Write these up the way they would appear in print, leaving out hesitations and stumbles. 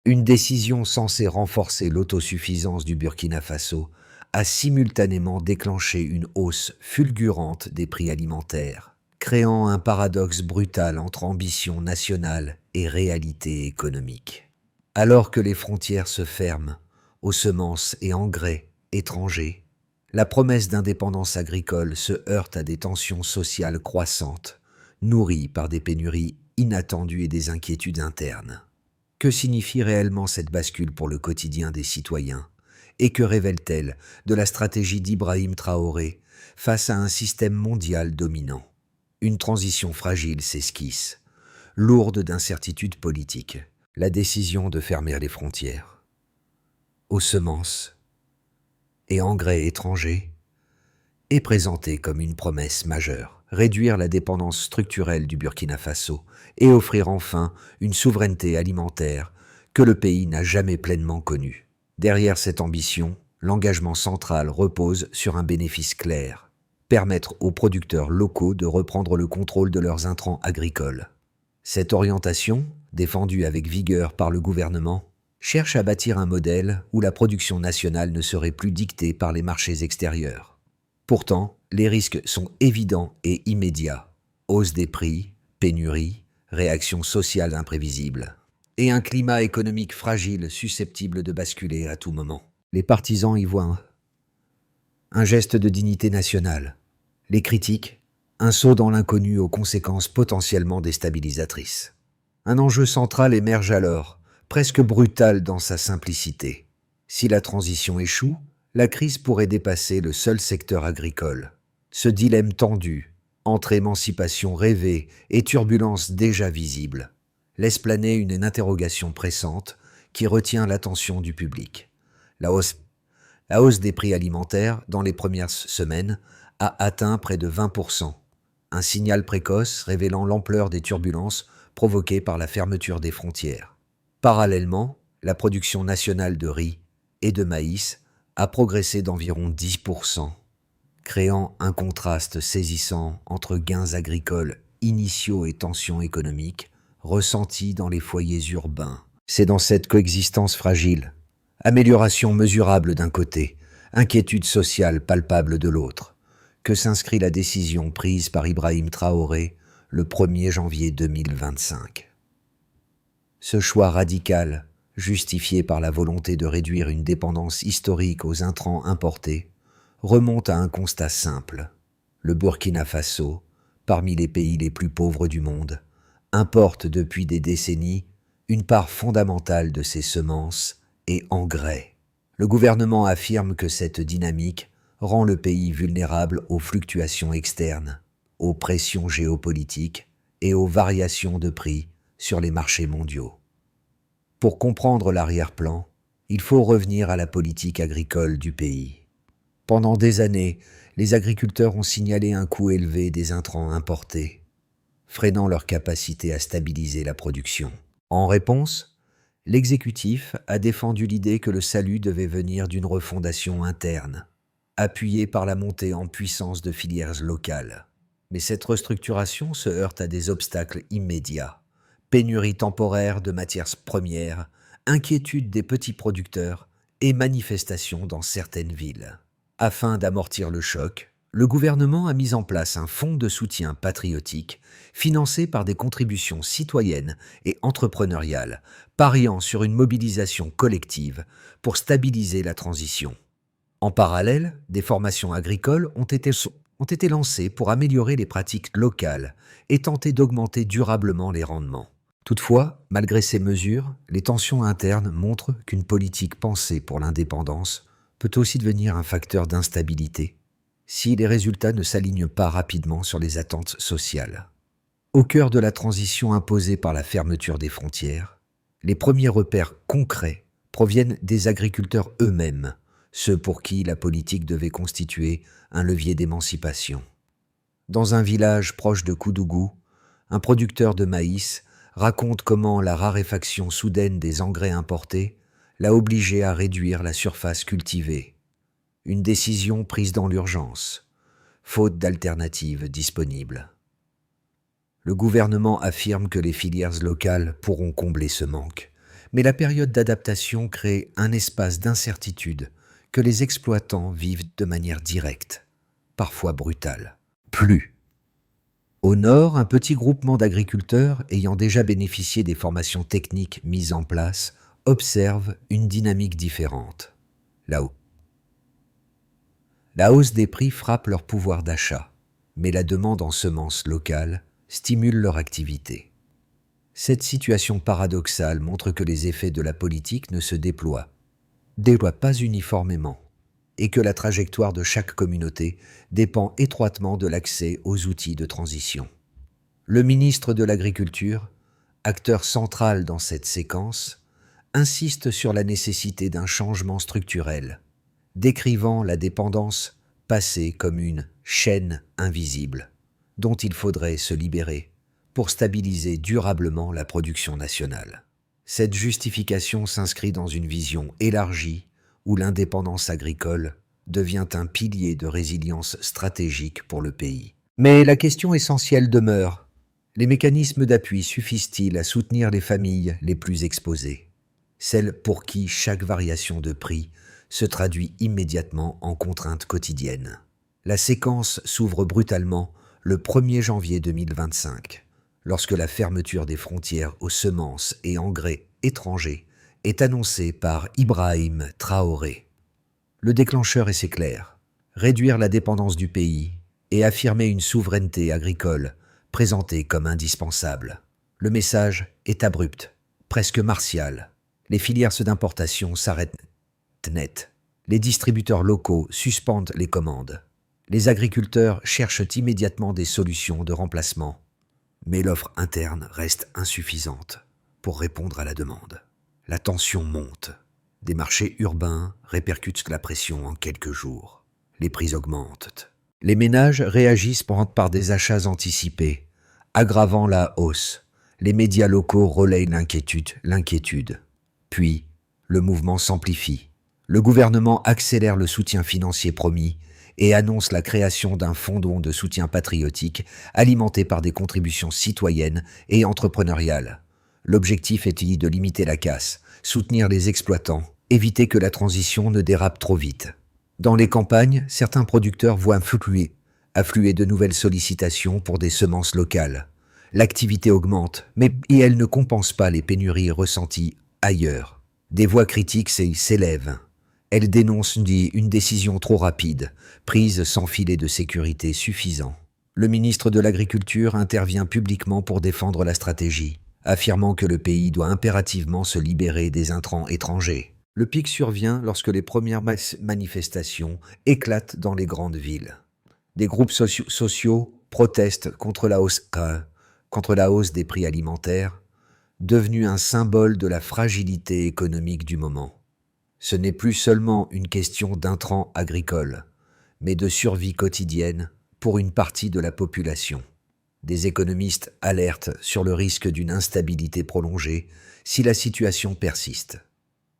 Une décision censée renforcer l'autosuffisance du Burkina Faso a simultanément déclenché une hausse fulgurante des prix alimentaires, créant un paradoxe brutal entre ambition nationale et réalité économique. Alors que les frontières se ferment aux semences et engrais étrangers, la promesse d'indépendance agricole se heurte à des tensions sociales croissantes, nourries par des pénuries inattendues et des inquiétudes internes. Que signifie réellement cette bascule pour le quotidien des citoyens? Et que révèle-t-elle de la stratégie d'Ibrahim Traoré face à un système mondial dominant? Une transition fragile s'esquisse, lourde d'incertitudes politiques. La décision de fermer les frontières aux semences et engrais étrangers est présentée comme une promesse majeure: réduire la dépendance structurelle du Burkina Faso et offrir enfin une souveraineté alimentaire que le pays n'a jamais pleinement connue. Derrière cette ambition, l'engagement central repose sur un bénéfice clair: permettre aux producteurs locaux de reprendre le contrôle de leurs intrants agricoles. Cette orientation, défendue avec vigueur par le gouvernement, cherche à bâtir un modèle où la production nationale ne serait plus dictée par les marchés extérieurs. Pourtant, les risques sont évidents et immédiats: hausse des prix, pénurie, réactions sociales imprévisibles, et un climat économique fragile susceptible de basculer à tout moment. Les partisans y voient un geste de dignité nationale. Les critiques, un saut dans l'inconnu aux conséquences potentiellement déstabilisatrices. Un enjeu central émerge alors, presque brutal dans sa simplicité. Si la transition échoue, la crise pourrait dépasser le seul secteur agricole. Ce dilemme tendu, entre émancipation rêvée et turbulence déjà visible, laisse planer une interrogation pressante qui retient l'attention du public. La hausse des prix alimentaires dans les premières semaines a atteint près de 20%, un signal précoce révélant l'ampleur des turbulences provoquées par la fermeture des frontières. Parallèlement, la production nationale de riz et de maïs a progressé d'environ 10%, créant un contraste saisissant entre gains agricoles initiaux et tensions économiques ressenties dans les foyers urbains. C'est dans cette coexistence fragile, amélioration mesurable d'un côté, inquiétude sociale palpable de l'autre, que s'inscrit la décision prise par Ibrahim Traoré le 1er janvier 2025. Ce choix radical, justifié par la volonté de réduire une dépendance historique aux intrants importés, remonte à un constat simple: le Burkina Faso, parmi les pays les plus pauvres du monde, importe depuis des décennies une part fondamentale de ses semences et engrais. Le gouvernement affirme que cette dynamique rend le pays vulnérable aux fluctuations externes, aux pressions géopolitiques et aux variations de prix sur les marchés mondiaux. Pour comprendre l'arrière-plan, il faut revenir à la politique agricole du pays. Pendant des années, les agriculteurs ont signalé un coût élevé des intrants importés, freinant leur capacité à stabiliser la production. En réponse, l'exécutif a défendu l'idée que le salut devait venir d'une refondation interne, appuyée par la montée en puissance de filières locales. Mais cette restructuration se heurte à des obstacles immédiats: pénurie temporaire de matières premières, inquiétude des petits producteurs et manifestations dans certaines villes. Afin d'amortir le choc, le gouvernement a mis en place un fonds de soutien patriotique financé par des contributions citoyennes et entrepreneuriales, pariant sur une mobilisation collective pour stabiliser la transition. En parallèle, des formations agricoles ont été lancées pour améliorer les pratiques locales et tenter d'augmenter durablement les rendements. Toutefois, malgré ces mesures, les tensions internes montrent qu'une politique pensée pour l'indépendance peut aussi devenir un facteur d'instabilité si les résultats ne s'alignent pas rapidement sur les attentes sociales. Au cœur de la transition imposée par la fermeture des frontières, les premiers repères concrets proviennent des agriculteurs eux-mêmes, ceux pour qui la politique devait constituer un levier d'émancipation. Dans un village proche de Koudougou, un producteur de maïs raconte comment la raréfaction soudaine des engrais importés l'a obligé à réduire la surface cultivée. Une décision prise dans l'urgence, faute d'alternatives disponibles. Le gouvernement affirme que les filières locales pourront combler ce manque, Mais la période d'adaptation crée un espace d'incertitude que les exploitants vivent de manière directe, parfois brutale. Plus. Au nord, un petit groupement d'agriculteurs ayant déjà bénéficié des formations techniques mises en place observe une dynamique différente. Là-haut. La hausse des prix frappe leur pouvoir d'achat, mais la demande en semences locales stimule leur activité. Cette situation paradoxale montre que les effets de la politique ne se déploient pas uniformément, et que la trajectoire de chaque communauté dépend étroitement de l'accès aux outils de transition. Le ministre de l'Agriculture, acteur central dans cette séquence, insiste sur la nécessité d'un changement structurel, décrivant la dépendance passée comme une chaîne invisible, dont il faudrait se libérer pour stabiliser durablement la production nationale. Cette justification s'inscrit dans une vision élargie où l'indépendance agricole devient un pilier de résilience stratégique pour le pays. Mais la question essentielle demeure: les mécanismes d'appui suffisent-ils à soutenir les familles les plus exposées, celles pour qui chaque variation de prix se traduit immédiatement en contraintes quotidiennes? La séquence s'ouvre brutalement le 1er janvier 2025, lorsque la fermeture des frontières aux semences et engrais étrangers est annoncée par Ibrahim Traoré. Le déclencheur est clair: réduire la dépendance du pays et affirmer une souveraineté agricole présentée comme indispensable. Le message est abrupt, presque martial. Les filières d'importation s'arrêtent net. Les distributeurs locaux suspendent les commandes. Les agriculteurs cherchent immédiatement des solutions de remplacement. Mais l'offre interne reste insuffisante pour répondre à la demande. La tension monte. Des marchés urbains répercutent la pression en quelques jours. Les prix augmentent. Les ménages réagissent par des achats anticipés, aggravant la hausse. Les médias locaux relayent l'inquiétude. Puis, le mouvement s'amplifie. Le gouvernement accélère le soutien financier promis et annonce la création d'un fonds de soutien patriotique alimenté par des contributions citoyennes et entrepreneuriales. L'objectif est de limiter la casse, soutenir les exploitants, éviter que la transition ne dérape trop vite. Dans les campagnes, certains producteurs voient affluer de nouvelles sollicitations pour des semences locales. L'activité augmente, mais elle ne compense pas les pénuries ressenties ailleurs. Des voix critiques s'élèvent. Elles dénoncent une décision trop rapide, prise sans filet de sécurité suffisant. Le ministre de l'Agriculture intervient publiquement pour défendre la stratégie, affirmant que le pays doit impérativement se libérer des intrants étrangers. Le pic survient lorsque les premières manifestations éclatent dans les grandes villes. Des groupes sociaux protestent contre la hausse des prix alimentaires, devenue un symbole de la fragilité économique du moment. Ce n'est plus seulement une question d'intrants agricoles, mais de survie quotidienne pour une partie de la population. Des économistes alertent sur le risque d'une instabilité prolongée si la situation persiste.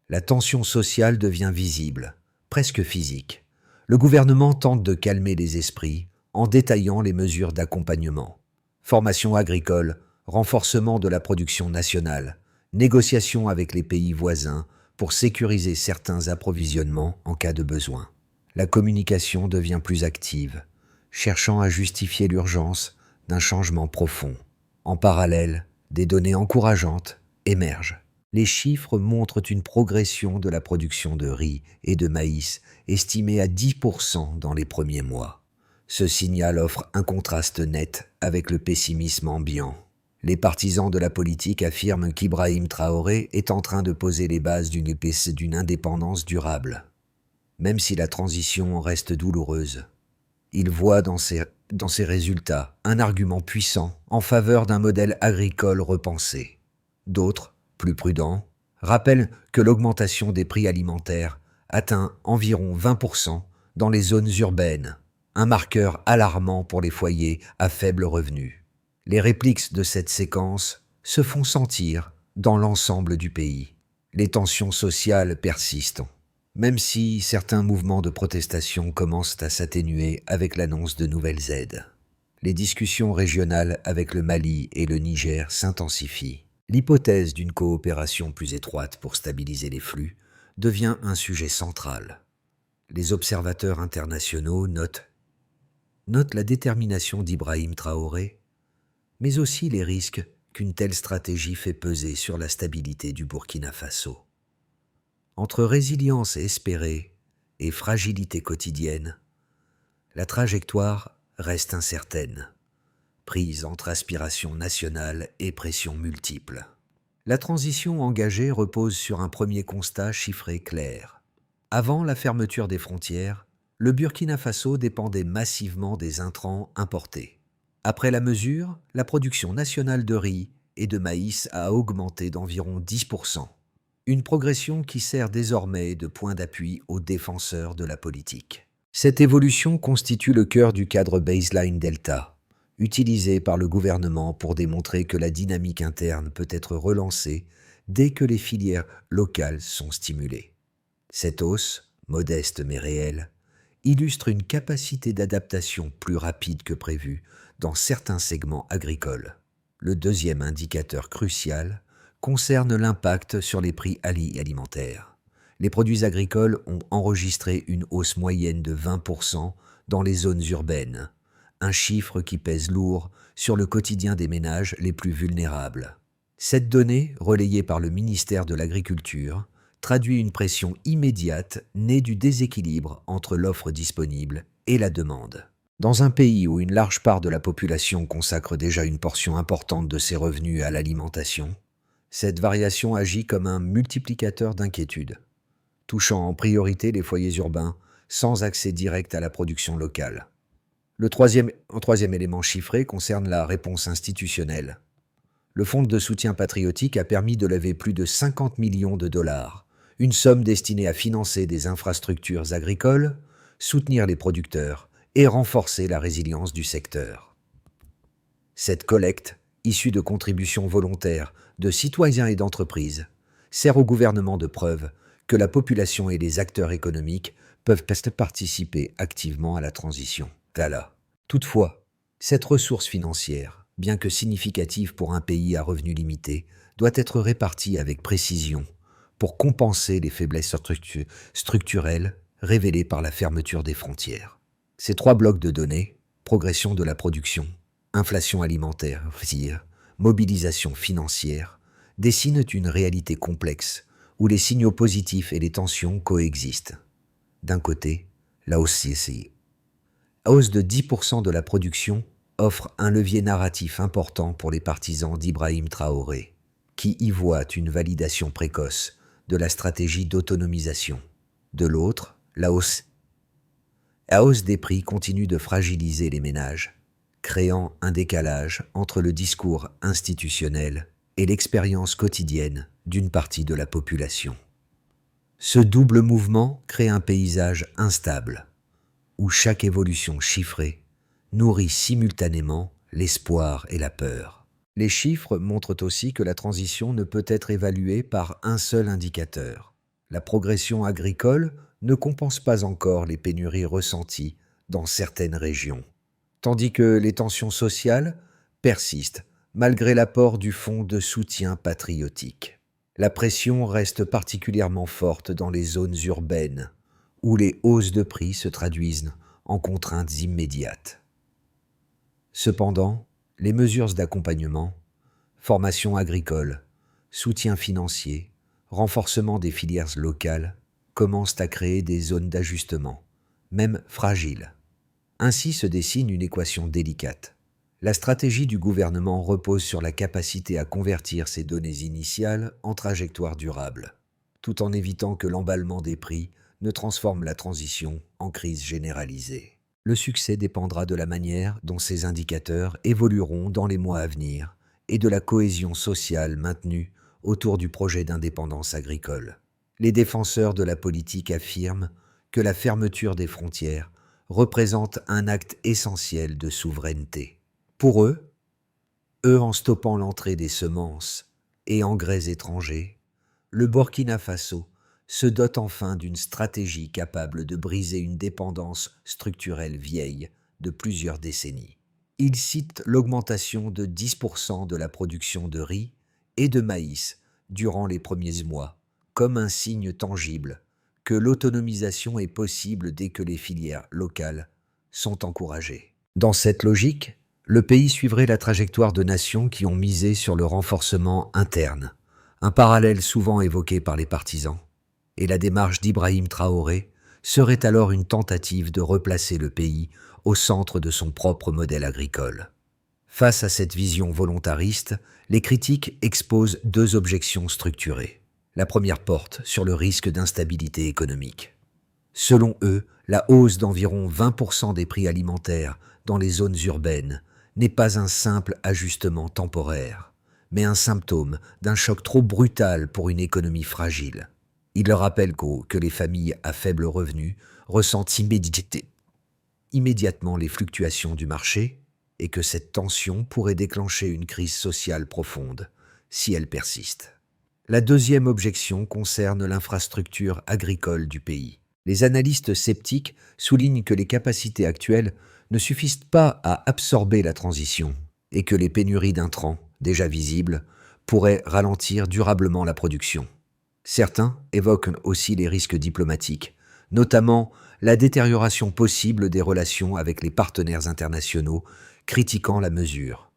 La tension sociale devient visible, presque physique. Le gouvernement tente de calmer les esprits en détaillant les mesures d'accompagnement. Formation agricole, renforcement de la production nationale, négociations avec les pays voisins pour sécuriser certains approvisionnements en cas de besoin. La communication devient plus active, cherchant à justifier l'urgence d'un changement profond. En parallèle, des données encourageantes émergent. Les chiffres montrent une progression de la production de riz et de maïs estimée à 10% dans les premiers mois. Ce signal offre un contraste net avec le pessimisme ambiant. Les partisans de la politique affirment qu'Ibrahim Traoré est en train de poser les bases d'une indépendance durable. Même si la transition reste douloureuse, ils voient dans ces résultats un argument puissant en faveur d'un modèle agricole repensé. D'autres, plus prudents, rappellent que l'augmentation des prix alimentaires atteint environ 20% dans les zones urbaines, un marqueur alarmant pour les foyers à faible revenu. Les répliques de cette séquence se font sentir dans l'ensemble du pays. Les tensions sociales persistent, même si certains mouvements de protestation commencent à s'atténuer avec l'annonce de nouvelles aides. Les discussions régionales avec le Mali et le Niger s'intensifient. L'hypothèse d'une coopération plus étroite pour stabiliser les flux devient un sujet central. Les observateurs internationaux notent la détermination d'Ibrahim Traoré, mais aussi les risques qu'une telle stratégie fait peser sur la stabilité du Burkina Faso. Entre résilience espérée et fragilité quotidienne, la trajectoire reste incertaine, prise entre aspiration nationale et pression multiples. La transition engagée repose sur un premier constat chiffré clair. Avant la fermeture des frontières, le Burkina Faso dépendait massivement des intrants importés. Après la mesure, la production nationale de riz et de maïs a augmenté d'environ 10%, une progression qui sert désormais de point d'appui aux défenseurs de la politique. Cette évolution constitue le cœur du cadre Baseline Delta, utilisé par le gouvernement pour démontrer que la dynamique interne peut être relancée dès que les filières locales sont stimulées. Cette hausse, modeste mais réelle, illustre une capacité d'adaptation plus rapide que prévu dans certains segments agricoles. Le deuxième indicateur crucial concerne l'impact sur les prix alimentaires. Les produits agricoles ont enregistré une hausse moyenne de 20% dans les zones urbaines, un chiffre qui pèse lourd sur le quotidien des ménages les plus vulnérables. Cette donnée, relayée par le ministère de l'Agriculture, traduit une pression immédiate née du déséquilibre entre l'offre disponible et la demande. Dans un pays où une large part de la population consacre déjà une portion importante de ses revenus à l'alimentation, cette variation agit comme un multiplicateur d'inquiétudes, touchant en priorité les foyers urbains sans accès direct à la production locale. Le troisième élément chiffré concerne la réponse institutionnelle. Le Fonds de soutien patriotique a permis de lever plus de 50 millions de dollars, une somme destinée à financer des infrastructures agricoles, soutenir les producteurs et renforcer la résilience du secteur. Cette collecte, issue de contributions volontaires de citoyens et d'entreprises, sert au gouvernement de preuve que la population et les acteurs économiques peuvent participer activement à la transition. Toutefois, cette ressource financière, bien que significative pour un pays à revenus limités, doit être répartie avec précision pour compenser les faiblesses structurelles révélées par la fermeture des frontières. Ces trois blocs de données, progression de la production, inflation alimentaire, mobilisation financière, dessinent une réalité complexe où les signaux positifs et les tensions coexistent. D'un côté, la hausse de 10% de la production offre un levier narratif important pour les partisans d'Ibrahim Traoré, qui y voient une validation précoce de la stratégie d'autonomisation. De l'autre, la hausse des prix continue de fragiliser les ménages, créant un décalage entre le discours institutionnel et l'expérience quotidienne d'une partie de la population. Ce double mouvement crée un paysage instable, où chaque évolution chiffrée nourrit simultanément l'espoir et la peur. Les chiffres montrent aussi que la transition ne peut être évaluée par un seul indicateur. La progression agricole ne compense pas encore les pénuries ressenties dans certaines régions, tandis que les tensions sociales persistent malgré l'apport du Fonds de soutien patriotique. La pression reste particulièrement forte dans les zones urbaines, où les hausses de prix se traduisent en contraintes immédiates. Cependant, les mesures d'accompagnement, formation agricole, soutien financier, renforcement des filières locales commencent à créer des zones d'ajustement, même fragiles. Ainsi se dessine une équation délicate. La stratégie du gouvernement repose sur la capacité à convertir ces données initiales en trajectoires durables, tout en évitant que l'emballement des prix ne transforme la transition en crise généralisée. Le succès dépendra de la manière dont ces indicateurs évolueront dans les mois à venir et de la cohésion sociale maintenue autour du projet d'indépendance agricole. Les défenseurs de la politique affirment que la fermeture des frontières représente un acte essentiel de souveraineté. Pour eux, en stoppant l'entrée des semences et engrais étrangers, le Burkina Faso se dote enfin d'une stratégie capable de briser une dépendance structurelle vieille de plusieurs décennies. Ils citent l'augmentation de 10% de la production de riz et de maïs durant les premiers mois, comme un signe tangible que l'autonomisation est possible dès que les filières locales sont encouragées. Dans cette logique, le pays suivrait la trajectoire de nations qui ont misé sur le renforcement interne, un parallèle souvent évoqué par les partisans. Et la démarche d'Ibrahim Traoré serait alors une tentative de replacer le pays au centre de son propre modèle agricole. Face à cette vision volontariste, les critiques exposent deux objections structurées. La première porte sur le risque d'instabilité économique. Selon eux, la hausse d'environ 20% des prix alimentaires dans les zones urbaines n'est pas un simple ajustement temporaire, mais un symptôme d'un choc trop brutal pour une économie fragile. Il leur rappelle que les familles à faible revenu ressentent immédiatement les fluctuations du marché et que cette tension pourrait déclencher une crise sociale profonde si elle persiste. La deuxième objection concerne l'infrastructure agricole du pays. Les analystes sceptiques soulignent que les capacités actuelles ne suffisent pas à absorber la transition et que les pénuries d'intrants, déjà visibles, pourraient ralentir durablement la production. Certains évoquent aussi les risques diplomatiques, notamment la détérioration possible des relations avec les partenaires internationaux, critiquant la mesure.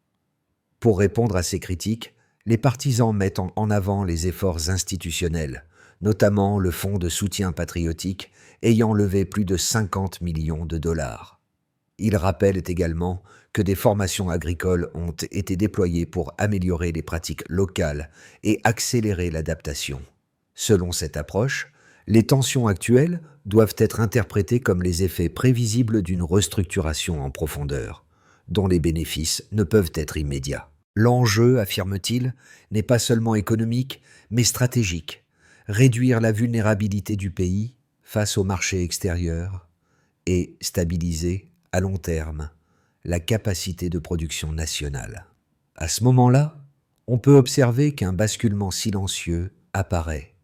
Pour répondre à ces critiques, les partisans mettent en avant les efforts institutionnels, notamment le Fonds de soutien patriotique ayant levé plus de 50 millions de dollars. Ils rappellent également que des formations agricoles ont été déployées pour améliorer les pratiques locales et accélérer l'adaptation. Selon cette approche, les tensions actuelles doivent être interprétées comme les effets prévisibles d'une restructuration en profondeur, dont les bénéfices ne peuvent être immédiats. L'enjeu, affirme-t-il, n'est pas seulement économique, mais stratégique. Réduire la vulnérabilité du pays face au marché extérieur et stabiliser, à long terme, la capacité de production nationale. À ce moment-là, on peut observer qu'un basculement silencieux apparaît,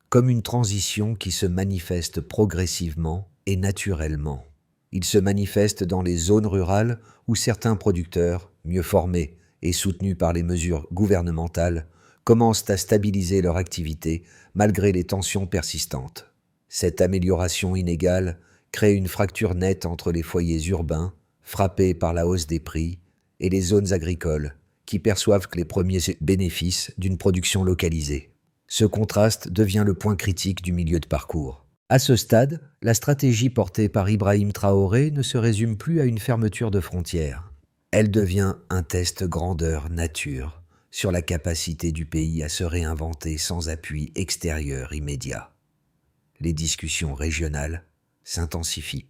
comme une transition qui se manifeste progressivement et naturellement. Il se manifeste dans les zones rurales où certains producteurs, mieux formés et soutenus par les mesures gouvernementales, commencent à stabiliser leur activité malgré les tensions persistantes. Cette amélioration inégale crée une fracture nette entre les foyers urbains, frappés par la hausse des prix, et les zones agricoles, qui perçoivent que les premiers bénéfices d'une production localisée. Ce contraste devient le point critique du milieu de parcours. À ce stade, la stratégie portée par Ibrahim Traoré ne se résume plus à une fermeture de frontières. Elle devient un test grandeur nature sur la capacité du pays à se réinventer sans appui extérieur immédiat. Les discussions régionales s'intensifient,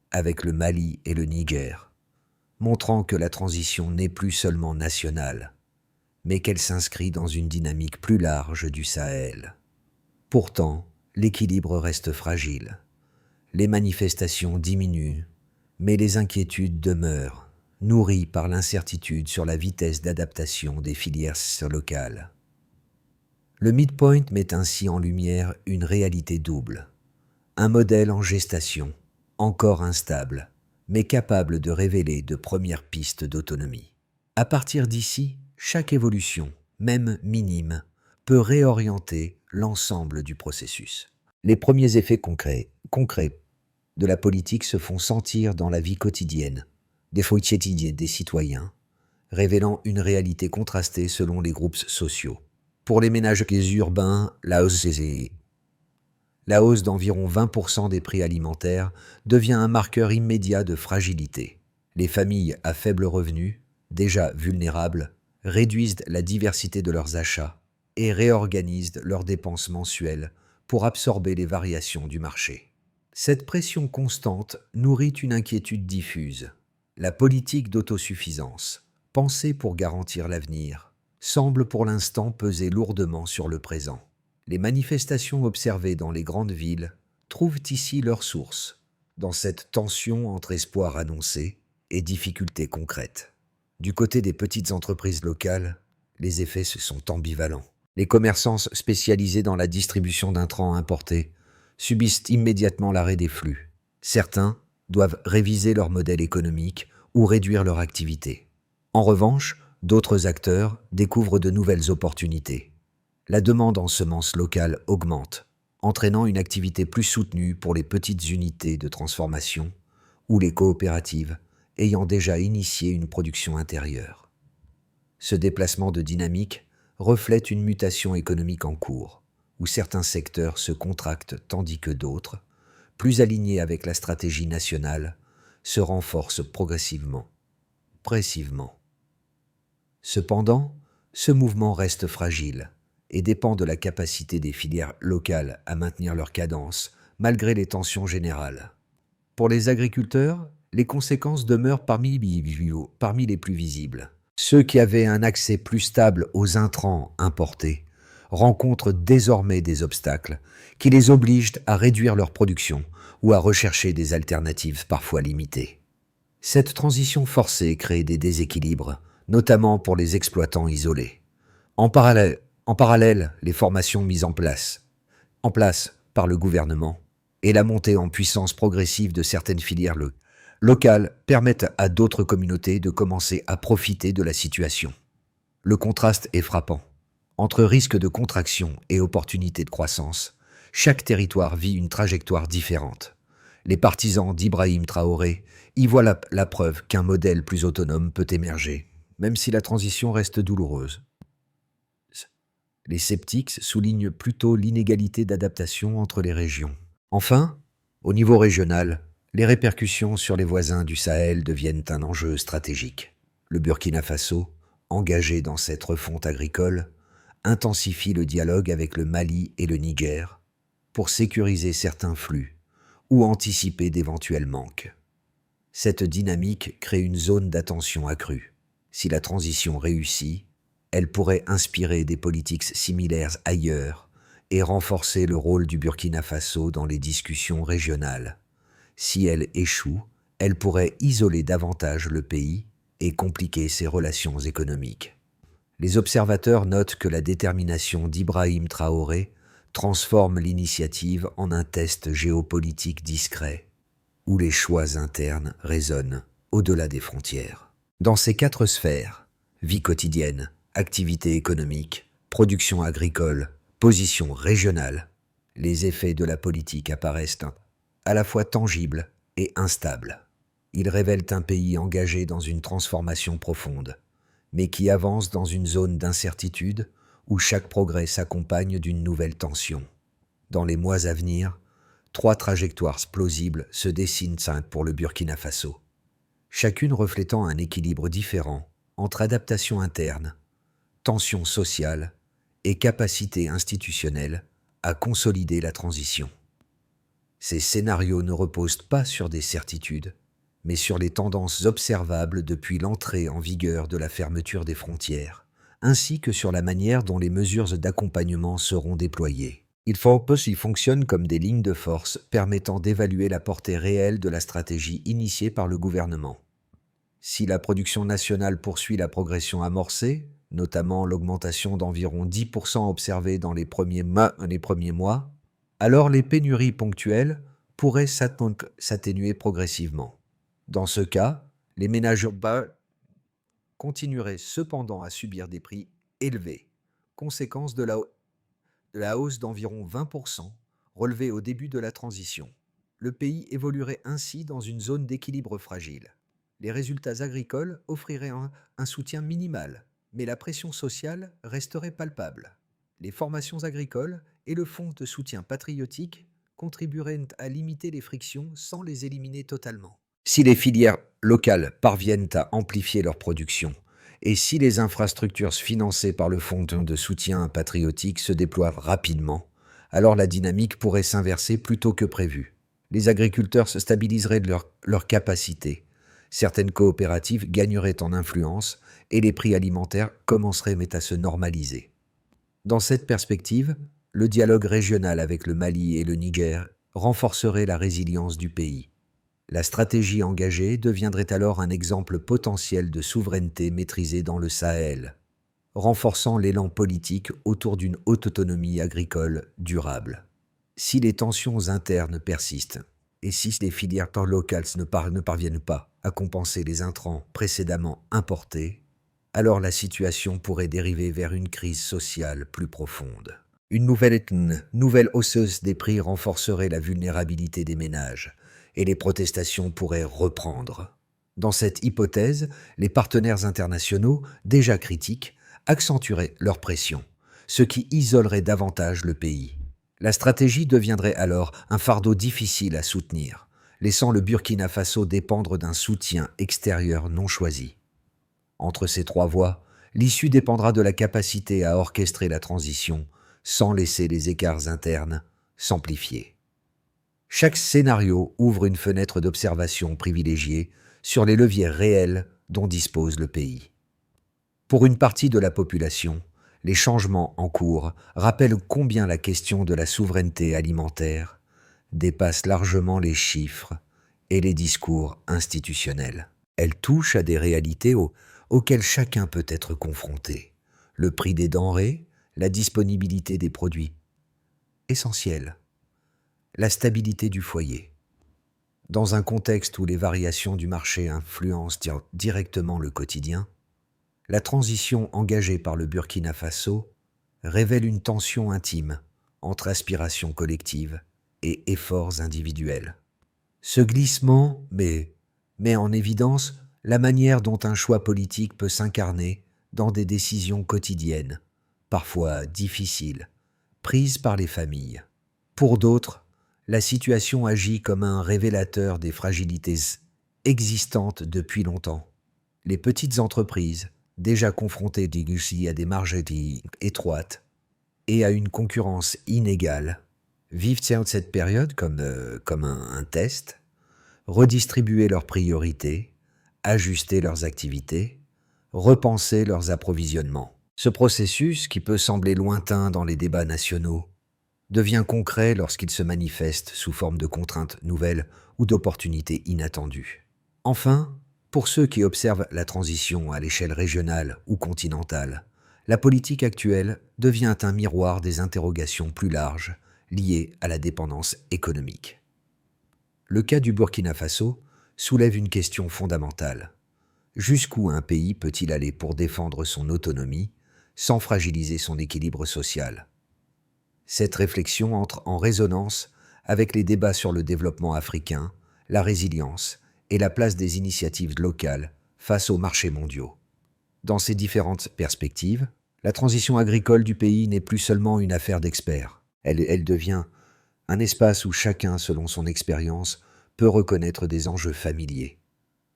avec le Mali et le Niger, montrant que la transition n'est plus seulement nationale, mais qu'elle s'inscrit dans une dynamique plus large du Sahel. Pourtant, l'équilibre reste fragile. Les manifestations diminuent, mais les inquiétudes demeurent, nourries par l'incertitude sur la vitesse d'adaptation des filières locales. Le Midpoint met ainsi en lumière une réalité double. Un modèle en gestation, encore instable, mais capable de révéler de premières pistes d'autonomie. À partir d'ici, chaque évolution, même minime, peut réorienter l'ensemble du processus. Les premiers effets concrets de la politique se font sentir dans la vie quotidienne, des citoyens, révélant une réalité contrastée selon les groupes sociaux. Pour les ménages urbains, la hausse d'environ 20% des prix alimentaires devient un marqueur immédiat de fragilité. Les familles à faible revenu, déjà vulnérables, réduisent la diversité de leurs achats et réorganisent leurs dépenses mensuelles pour absorber les variations du marché. Cette pression constante nourrit une inquiétude diffuse. La politique d'autosuffisance, pensée pour garantir l'avenir, semble pour l'instant peser lourdement sur le présent. Les manifestations observées dans les grandes villes trouvent ici leur source, dans cette tension entre espoir annoncé et difficultés concrètes. Du côté des petites entreprises locales, les effets se sont ambivalents. Les commerçants spécialisés dans la distribution d'intrants importés subissent immédiatement l'arrêt des flux. Certains doivent réviser leur modèle économique ou réduire leur activité. En revanche, D'autres acteurs découvrent de nouvelles opportunités. La demande en semences locales augmente, entraînant une activité plus soutenue pour les petites unités de transformation ou les coopératives ayant déjà initié une production intérieure. Ce déplacement de dynamique reflète une mutation économique en cours, où certains secteurs se contractent tandis que d'autres, plus alignés avec la stratégie nationale, se renforcent progressivement. Cependant, ce mouvement reste fragile et dépend de la capacité des filières locales à maintenir leur cadence malgré les tensions générales. Pour les agriculteurs, les conséquences demeurent parmi les plus visibles. Ceux qui avaient un accès plus stable aux intrants importés rencontrent désormais des obstacles qui les obligent à réduire leur production ou à rechercher des alternatives parfois limitées. Cette transition forcée crée des déséquilibres, notamment pour les exploitants isolés. En parallèle, les formations mises en place par le gouvernement et la montée en puissance progressive de certaines filières locales permettent à d'autres communautés de commencer à profiter de la situation. Le contraste est frappant. Entre risque de contraction et opportunité de croissance, chaque territoire vit une trajectoire différente. Les partisans d'Ibrahim Traoré y voient la preuve qu'un modèle plus autonome peut émerger, même si la transition reste douloureuse. Les sceptiques soulignent plutôt l'inégalité d'adaptation entre les régions. Enfin, au niveau régional, les répercussions sur les voisins du Sahel deviennent un enjeu stratégique. Le Burkina Faso, engagé dans cette refonte agricole, intensifie le dialogue avec le Mali et le Niger pour sécuriser certains flux ou anticiper d'éventuels manques. Cette dynamique crée une zone d'attention accrue. Si la transition réussit, elle pourrait inspirer des politiques similaires ailleurs et renforcer le rôle du Burkina Faso dans les discussions régionales. Si elle échoue, elle pourrait isoler davantage le pays et compliquer ses relations économiques. Les observateurs notent que la détermination d'Ibrahim Traoré transforme l'initiative en un test géopolitique discret, où les choix internes résonnent au-delà des frontières. Dans ces 4 sphères, vie quotidienne, activité économique, production agricole, position régionale, les effets de la politique apparaissent à la fois tangibles et instables. Ils révèlent un pays engagé dans une transformation profonde, mais qui avance dans une zone d'incertitude où chaque progrès s'accompagne d'une nouvelle tension. Dans les mois à venir, 3 trajectoires plausibles se dessinent pour le Burkina Faso, chacune reflétant un équilibre différent entre adaptation interne, tension sociale et capacité institutionnelle à consolider la transition. Ces scénarios ne reposent pas sur des certitudes, mais sur les tendances observables depuis l'entrée en vigueur de la fermeture des frontières, ainsi que sur la manière dont les mesures d'accompagnement seront déployées. Ils fonctionnent comme des lignes de force permettant d'évaluer la portée réelle de la stratégie initiée par le gouvernement. Si la production nationale poursuit la progression amorcée, notamment l'augmentation d'environ 10% observée dans les premiers mois, alors les pénuries ponctuelles pourraient s'atténuer progressivement. Dans ce cas, les ménages urbains continueraient cependant à subir des prix élevés, conséquence de la hausse d'environ 20% relevée au début de la transition. Le pays évoluerait ainsi dans une zone d'équilibre fragile. Les résultats agricoles offriraient un soutien minimal, mais la pression sociale resterait palpable. Les formations agricoles et le fonds de soutien patriotique contribueraient à limiter les frictions sans les éliminer totalement. Si les filières locales parviennent à amplifier leur production, et si les infrastructures financées par le fonds de soutien patriotique se déploient rapidement, alors la dynamique pourrait s'inverser plus tôt que prévu. Les agriculteurs se stabiliseraient de leur capacité. Certaines coopératives gagneraient en influence et les prix alimentaires commenceraient à se normaliser. Dans cette perspective, le dialogue régional avec le Mali et le Niger renforcerait la résilience du pays. La stratégie engagée deviendrait alors un exemple potentiel de souveraineté maîtrisée dans le Sahel, renforçant l'élan politique autour d'une haute autonomie agricole durable. Si les tensions internes persistent, et si les filières locales ne parviennent pas à compenser les intrants précédemment importés, alors la situation pourrait dériver vers une crise sociale plus profonde. Une nouvelle hausseuse des prix renforcerait la vulnérabilité des ménages et les protestations pourraient reprendre. Dans cette hypothèse, les partenaires internationaux, déjà critiques, accentueraient leur pression, ce qui isolerait davantage le pays. La stratégie deviendrait alors un fardeau difficile à soutenir, laissant le Burkina Faso dépendre d'un soutien extérieur non choisi. Entre ces trois voies, l'issue dépendra de la capacité à orchestrer la transition sans laisser les écarts internes s'amplifier. Chaque scénario ouvre une fenêtre d'observation privilégiée sur les leviers réels dont dispose le pays. Pour une partie de la population, les changements en cours rappellent combien la question de la souveraineté alimentaire dépasse largement les chiffres et les discours institutionnels. Elle touche à des réalités auxquelles chacun peut être confronté. Le prix des denrées, la disponibilité des produits essentiels, la stabilité du foyer. Dans un contexte où les variations du marché influencent directement le quotidien, la transition engagée par le Burkina Faso révèle une tension intime entre aspirations collectives et efforts individuels. Ce glissement met en évidence la manière dont un choix politique peut s'incarner dans des décisions quotidiennes, parfois difficiles, prises par les familles. Pour d'autres, la situation agit comme un révélateur des fragilités existantes depuis longtemps. Les petites entreprises, déjà confrontées à des marges étroites et à une concurrence inégale, vivent cette période comme un test, redistribuer leurs priorités, ajuster leurs activités, repenser leurs approvisionnements. Ce processus, qui peut sembler lointain dans les débats nationaux, devient concret lorsqu'il se manifeste sous forme de contraintes nouvelles ou d'opportunités inattendues. Enfin, pour ceux qui observent la transition à l'échelle régionale ou continentale, la politique actuelle devient un miroir des interrogations plus larges liées à la dépendance économique. Le cas du Burkina Faso soulève une question fondamentale. Jusqu'où un pays peut-il aller pour défendre son autonomie sans fragiliser son équilibre social ? Cette réflexion entre en résonance avec les débats sur le développement africain, la résilience et la place des initiatives locales face aux marchés mondiaux. Dans ces différentes perspectives, la transition agricole du pays n'est plus seulement une affaire d'experts. Elle devient un espace où chacun, selon son expérience, peut reconnaître des enjeux familiers,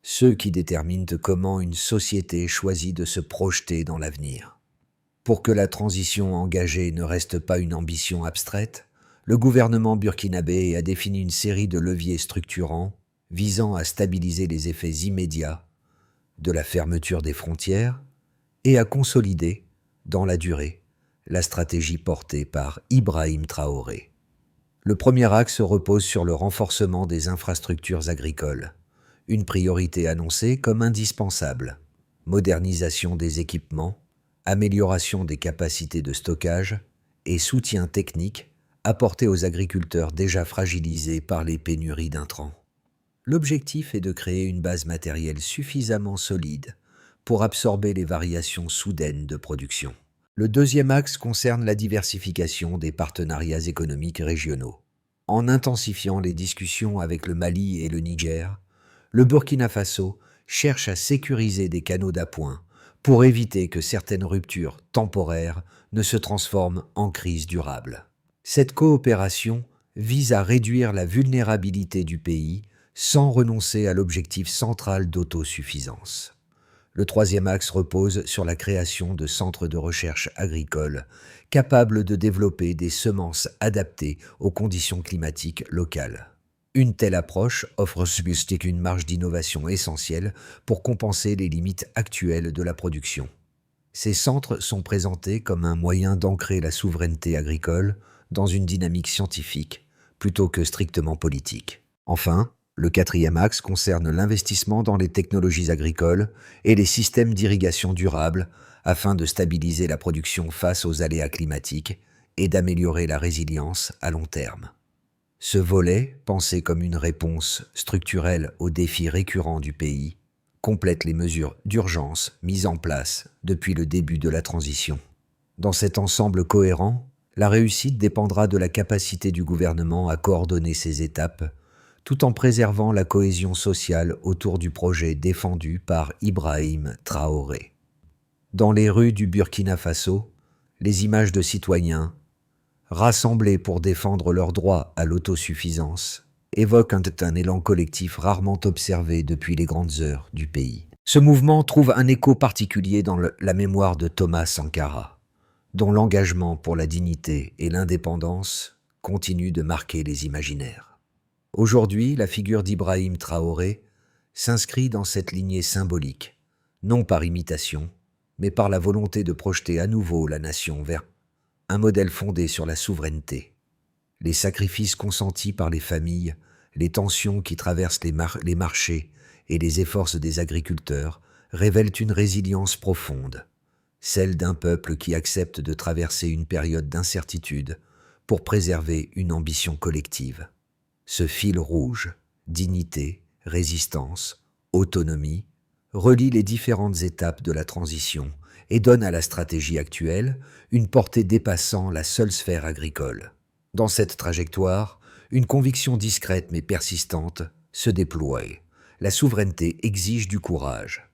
ceux qui déterminent comment une société choisit de se projeter dans l'avenir. Pour que la transition engagée ne reste pas une ambition abstraite, le gouvernement burkinabé a défini une série de leviers structurants visant à stabiliser les effets immédiats de la fermeture des frontières et à consolider, dans la durée, la stratégie portée par Ibrahim Traoré. Le premier axe repose sur le renforcement des infrastructures agricoles, une priorité annoncée comme indispensable. Modernisation des équipements, amélioration des capacités de stockage et soutien technique apporté aux agriculteurs déjà fragilisés par les pénuries d'intrants. L'objectif est de créer une base matérielle suffisamment solide pour absorber les variations soudaines de production. Le deuxième axe concerne la diversification des partenariats économiques régionaux. En intensifiant les discussions avec le Mali et le Niger, le Burkina Faso cherche à sécuriser des canaux d'appoint pour éviter que certaines ruptures temporaires ne se transforment en crise durable. Cette coopération vise à réduire la vulnérabilité du pays sans renoncer à l'objectif central d'autosuffisance. Le troisième axe repose sur la création de centres de recherche agricole capables de développer des semences adaptées aux conditions climatiques locales. Une telle approche offre une marge d'innovation essentielle pour compenser les limites actuelles de la production. Ces centres sont présentés comme un moyen d'ancrer la souveraineté agricole dans une dynamique scientifique plutôt que strictement politique. Enfin, le quatrième axe concerne l'investissement dans les technologies agricoles et les systèmes d'irrigation durables afin de stabiliser la production face aux aléas climatiques et d'améliorer la résilience à long terme. Ce volet, pensé comme une réponse structurelle aux défis récurrents du pays, complète les mesures d'urgence mises en place depuis le début de la transition. Dans cet ensemble cohérent, la réussite dépendra de la capacité du gouvernement à coordonner ces étapes, tout en préservant la cohésion sociale autour du projet défendu par Ibrahim Traoré. Dans les rues du Burkina Faso, les images de citoyens, rassemblés pour défendre leur droit à l'autosuffisance, évoquent un élan collectif rarement observé depuis les grandes heures du pays. Ce mouvement trouve un écho particulier dans la mémoire de Thomas Sankara, dont l'engagement pour la dignité et l'indépendance continue de marquer les imaginaires. Aujourd'hui, la figure d'Ibrahim Traoré s'inscrit dans cette lignée symbolique, non par imitation, mais par la volonté de projeter à nouveau la nation vers un modèle fondé sur la souveraineté. Les sacrifices consentis par les familles, les tensions qui traversent les marchés et les efforts des agriculteurs révèlent une résilience profonde, celle d'un peuple qui accepte de traverser une période d'incertitude pour préserver une ambition collective. Ce fil rouge, dignité, résistance, autonomie, relie les différentes étapes de la transition et donne à la stratégie actuelle une portée dépassant la seule sphère agricole. Dans cette trajectoire, une conviction discrète mais persistante se déploie. La souveraineté exige du courage.